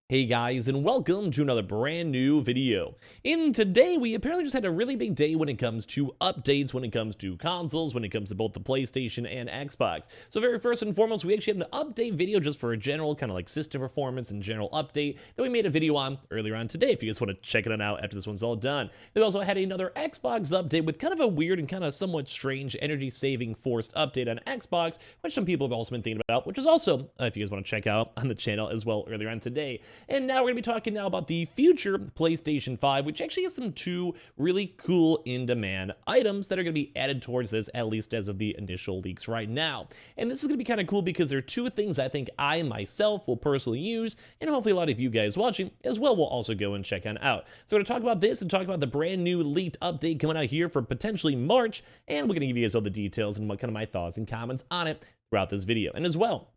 Hey guys, and welcome to another brand new video. And today we apparently just had a really big day when it comes to updates, when it comes to consoles, when it comes to both the PlayStation and Xbox. So very first and foremost, we actually had an update video just for a general kind of like system performance and general update that we made a video on earlier on today if you guys want to check it out after this one's all done. We also had another Xbox update with kind of a weird and kind of somewhat strange energy saving forced update on Xbox, which some people have also been thinking about, which is also, if you guys want to check out on the channel as well earlier on today. And now we're going to be talking now about the future PlayStation 5, which actually has some two really cool in-demand items that are going to be added towards this, at least as of the initial leaks right now. And this is going to be kind of cool because there are two things I think I myself will personally use, and hopefully a lot of you guys watching as well will also go and check on out. So we're going to talk about this and talk about the brand new leaked update coming out here for potentially March, and we're going to give you guys all the details and what kind of my thoughts and comments on it throughout this video. And as well,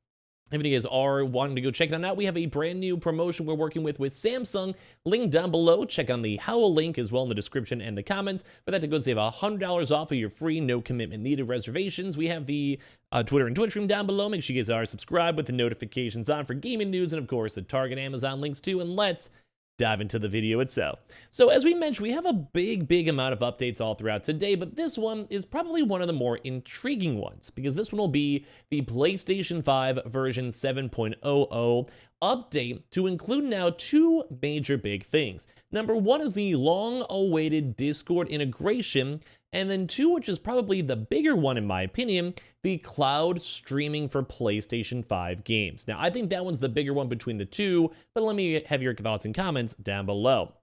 if you guys are wanting to go check it out, we have a brand new promotion we're working with Samsung. Link down below. Check on the Howl link as well in the description and the comments for that to go save $100 off of your free, no commitment needed reservations. We have the Twitter and Twitch stream down below. Make sure you guys are subscribed with the notifications on for gaming news and, of course, the Target Amazon links too. And let's dive into the video itself. So as we mentioned, we have a big amount of updates all throughout today, but this one is probably one of the more intriguing ones because this one will be the PlayStation 5 version 7.00 update to include now two major big things. Number one is the long-awaited Discord integration, and then two, which is probably the bigger one in my opinion, the cloud streaming for PlayStation 5 games. Now, I think that one's the bigger one between the two, but let me have your thoughts and comments down below.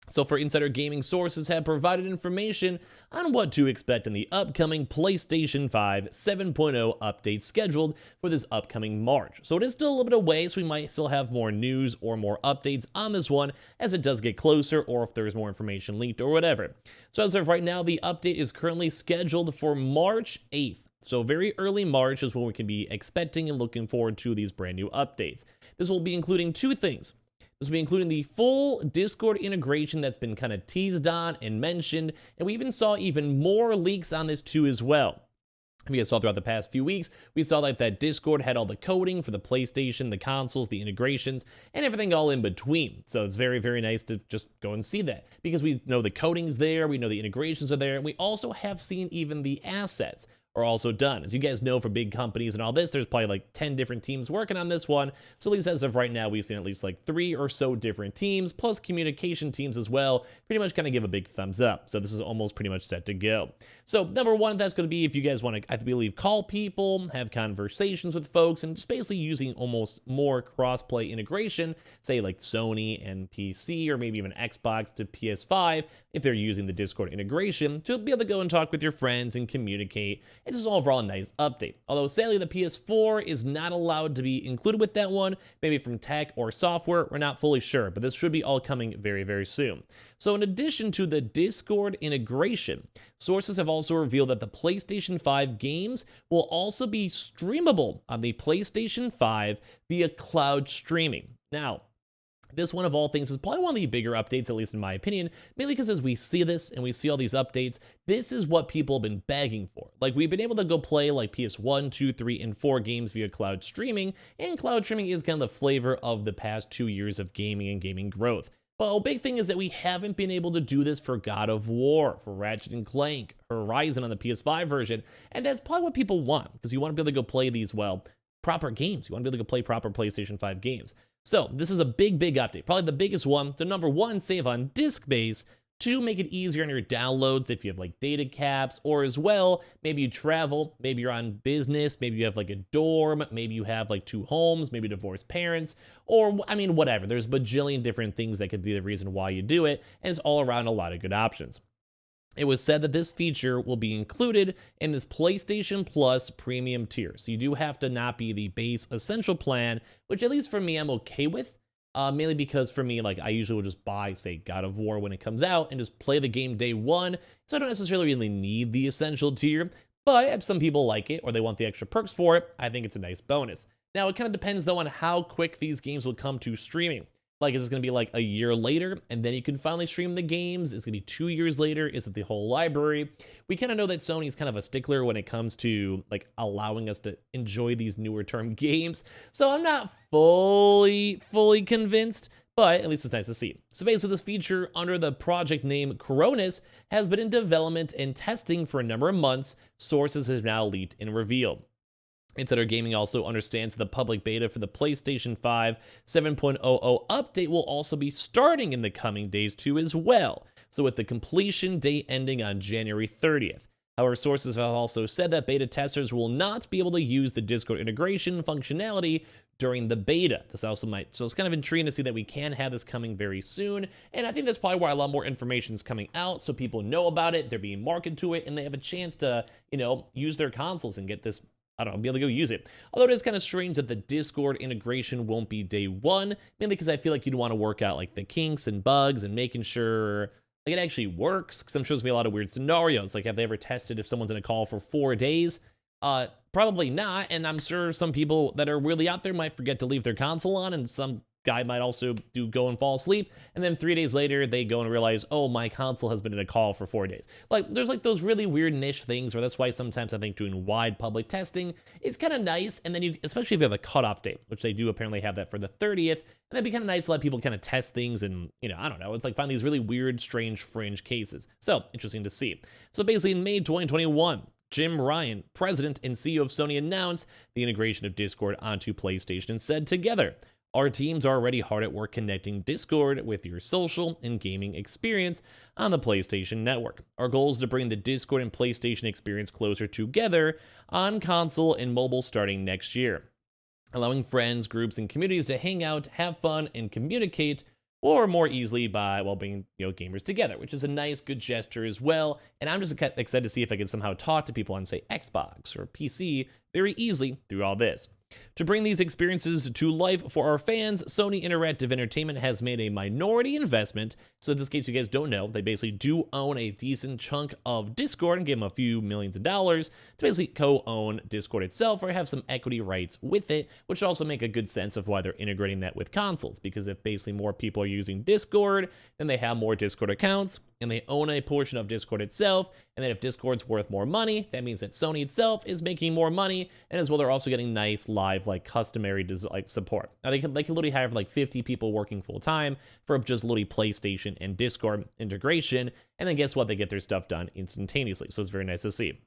So for insider gaming sources have provided information on what to expect in the upcoming PlayStation 5 7.0 update scheduled for this upcoming March. So it is still a little bit away, so we might still have more news or more updates on this one as it does get closer or if there's more information leaked or whatever. So as of right now, the update is currently scheduled for March 8th. So very early March is when we can be expecting and looking forward to these brand new updates. This will be including two things. This will be including the full Discord integration that's been kind of teased on and mentioned, and we even saw even more leaks on this too as well. We saw throughout the past few weeks, we saw like that Discord had all the coding for the PlayStation, the consoles, the integrations, and everything all in between. So it's very nice to just go and see that because we know the coding's there, we know the integrations are there, and we also have seen even the assets are also done. As you guys know, for big companies and all this, there's probably like 10 different teams working on this one. So at least as of right now, we've seen at least like 3 or so different teams, plus communication teams as well, pretty much kind of give a big thumbs up. So this is almost pretty much set to go. So number one, that's going to be if you guys want to, I believe, call people, have conversations with folks, and just basically using almost more cross-play integration, say like Sony and PC, or maybe even Xbox to PS5, if they're using the Discord integration, to be able to go and talk with your friends and communicate. It's just overall a nice update. Although sadly the PS4 is not allowed to be included with that one, maybe from tech or software, we're not fully sure, but this should be all coming very soon. So in addition to the Discord integration, sources have also revealed that the PlayStation 5 games will also be streamable on the PlayStation 5 via cloud streaming. Now, this one of all things is probably one of the bigger updates, at least in my opinion, mainly because as we see this and we see all these updates, this is what people have been begging for. Like, we've been able to go play like PS1, 2, 3, and 4 games via cloud streaming, and cloud streaming is kind of the flavor of the past 2 years of gaming and gaming growth. But a big thing is that we haven't been able to do this for God of War, for Ratchet & Clank, Horizon on the PS5 version, and that's probably what people want, because you want to be able to go play these, well, proper games. You want to be able to go play proper PlayStation 5 games. So this is a big update, probably the biggest one. To number one, save on disk space. 2, make it easier on your downloads if you have like data caps, or as well, maybe you travel, maybe you're on business, maybe you have like a dorm, maybe you have like 2 homes, maybe divorced parents, or I mean, whatever. There's a bajillion different things that could be the reason why you do it, and it's all around a lot of good options. It was said that this feature will be included in this PlayStation Plus premium tier. So you do have to not be the base essential plan, which at least for me, I'm okay with. Mainly because for me, like I usually will just buy, say, God of War when it comes out and just play the game day one. So I don't necessarily really need the essential tier, but if some people like it or they want the extra perks for it, I think it's a nice bonus. Now, it kind of depends though on how quick these games will come to streaming. Like, is this going to be like a year later and then you can finally stream the games? Is it going to be 2 years later? Is it the whole library? We kind of know that Sony's kind of a stickler when it comes to like allowing us to enjoy these newer term games. So I'm not fully convinced, but at least it's nice to see. So basically this feature under the project name Coronis has been in development and testing for a number of months. Sources have now leaked and revealed. Insider Gaming also understands the public beta for the PlayStation 5 7.00 update will also be starting in the coming days too as well, so with the completion date ending on January 30th. However, sources have also said that beta testers will not be able to use the Discord integration functionality during the beta. This also might, so it's kind of intriguing to see that we can have this coming very soon, and I think that's probably why a lot more information is coming out, so people know about it, they're being marketed to it, and they have a chance to, use their consoles and get this, I don't know, be able to go use it. Although it is kind of strange that the Discord integration won't be day one, mainly because I feel like you'd want to work out like the kinks and bugs and making sure like it actually works, because I'm sure there's gonna be a lot of weird scenarios. Like, have they ever tested if someone's in a call for 4 days? Probably not, and I'm sure some people that are really out there might forget to leave their console on, and some guy might also go and fall asleep, and then 3 days later they go and realize, oh, my console has been in a call for 4 days. Like, there's like those really weird niche things where that's why sometimes I think doing wide public testing is kind of nice, and then you, especially if you have a cutoff date, which they do apparently have that for the 30th, and that'd be kind of nice to let people kind of test things and, I don't know, it's like find these really weird, strange, fringe cases. So, interesting to see. So basically in May 2021, Jim Ryan, president and CEO of Sony, announced the integration of Discord onto PlayStation and said, together, our teams are already hard at work connecting Discord with your social and gaming experience on the PlayStation Network. Our goal is to bring the Discord and PlayStation experience closer together on console and mobile starting next year, allowing friends, groups, and communities to hang out, have fun, and communicate or more easily by, well, bringing gamers together, which is a nice, good gesture as well. And I'm just excited to see if I can somehow talk to people on, say, Xbox or PC very easily through all this. To bring these experiences to life for our fans, Sony Interactive Entertainment has made a minority investment. So in this case, you guys don't know, they basically do own a decent chunk of Discord and give them a few millions of dollars to basically co-own Discord itself or have some equity rights with it, which would also make a good sense of why they're integrating that with consoles. Because if basically more people are using Discord, then they have more Discord accounts and they own a portion of Discord itself. And then if Discord's worth more money, that means that Sony itself is making more money. And as well, they're also getting nice live, like customary like support. Now they can literally have like 50 people working full time for just literally PlayStation and Discord integration. And then guess what? They get their stuff done instantaneously. So it's very nice to see.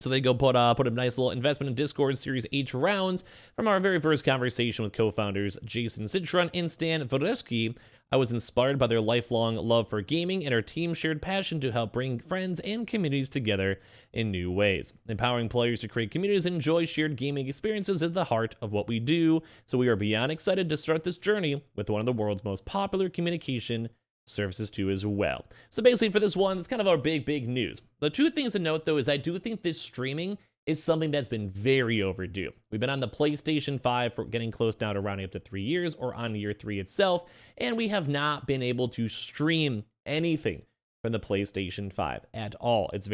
So they go put a nice little investment in Discord Series H rounds. From our very first conversation with co-founders Jason Citron and Stan Vodosky, I was inspired by their lifelong love for gaming and our team's shared passion to help bring friends and communities together in new ways. Empowering players to create communities and enjoy shared gaming experiences is the heart of what we do, so we are beyond excited to start this journey with one of the world's most popular communication services too as well. So basically for this one, it's kind of our big news. The two things to note though is I do think this streaming is something that's been very overdue. We've been on the PlayStation 5 for getting close now to rounding up to 3 years or on year 3 itself, and we have not been able to stream anything from the PlayStation 5 at all. It's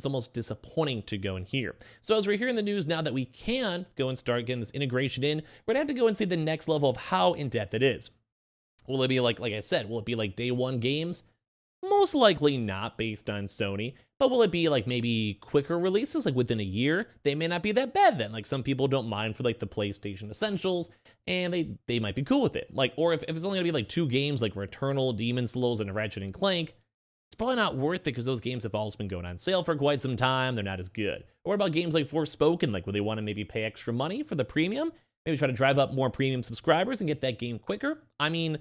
almost disappointing to go in here. So as we're hearing the news now that we can go and start getting this integration in, we're gonna have to go and see the next level of how in-depth it is. Will it be like I said, will it be like day one games? Most likely not based on Sony, but will it be like maybe quicker releases, like within a year? They may not be that bad then. Like some people don't mind for like the PlayStation Essentials and they might be cool with it. Like, or if it's only gonna be like 2 games like Returnal, Demon's Souls, and Ratchet and Clank, it's probably not worth it because those games have also been going on sale for quite some time. They're not as good. Or what about games like Forspoken? Like, would they want to maybe pay extra money for the premium? Maybe try to drive up more premium subscribers and get that game quicker? I mean,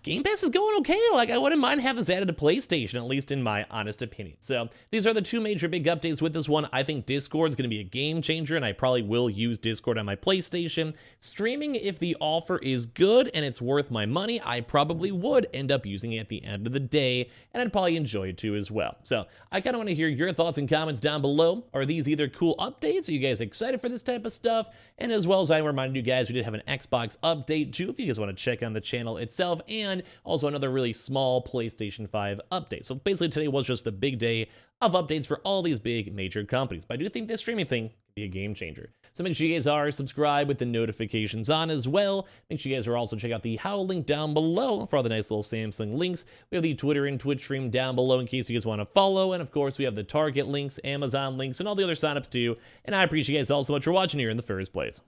Game Pass is going okay. Like, I wouldn't mind having this added to PlayStation, at least in my honest opinion. So these are the 2 major big updates with this one. I think Discord's going to be a game changer, and I probably will use Discord on my PlayStation. Streaming, if the offer is good and it's worth my money, I probably would end up using it at the end of the day, and I'd probably enjoy it too as well. So I kind of want to hear your thoughts and comments down below. Are these either cool updates? Are you guys excited for this type of stuff? And as well as I reminded you guys, we did have an Xbox update too, if you guys want to check on the channel itself, and also another really small PlayStation 5 update. So basically today was just the big day of updates for all these big major companies. But I do think this streaming thing could be a game changer. So make sure you guys are subscribed with the notifications on as well. Make sure you guys are also check out the How link down below for all the nice little Samsung links. We have the Twitter and Twitch stream down below in case you guys want to follow. And of course, we have the Target links, Amazon links, and all the other signups too. And I appreciate you guys all so much for watching here in the first place.